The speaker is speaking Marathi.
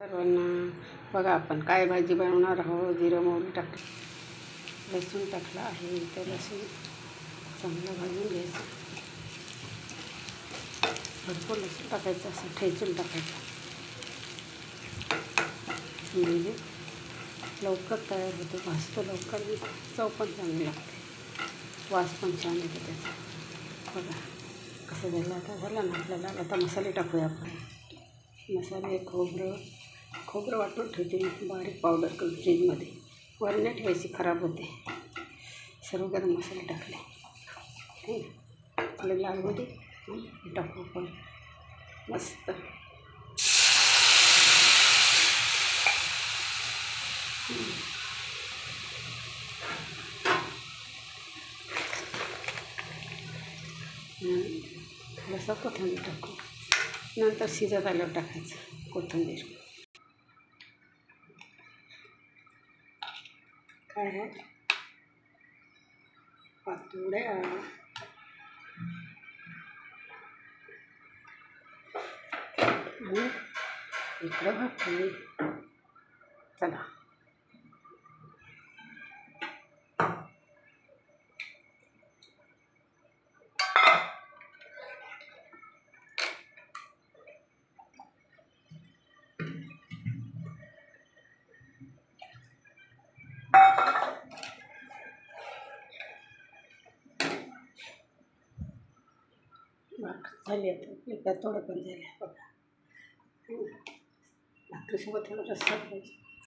सर्वांना बघा, आपण काय भाजी बनवणार आहोत. जिरं मोहरी टाकलं, लसूण टाकला आहे. तर लसूण चांगलं भाजून घ्यायचं. भरपूर लसूण टाकायचं, असं ठेचून टाकायचं, म्हणजे लवकर तयार होतो. भाजतो लवकर, चव पण चांगली लागते, वास पण छान येतो त्याचा. बघा कसं झालं. आता झालं ना आपल्याला. आता मसाले टाकूया आपण. मसाले, खोबरं वाटून ठेवते मी, बारीक पावडर करून फ्रीजमध्ये. वर नाही ठेवायची, खराब होते. सर्व गरम मसाले टाकले. आपले लाल होते, हे टाकू आपण मस्त. थोडंसं कोथिंबीर टाकू. नंतर शिजत आल्यावर टाकायचं कोथिंबीर. काय आहे पातोड्या. आणि इकडं भाकरी. चला, भाकरी झाली. आता आपली थोडं पण झाले बघा. भाकरीसोबत थोडं रस्सा पाहिजे.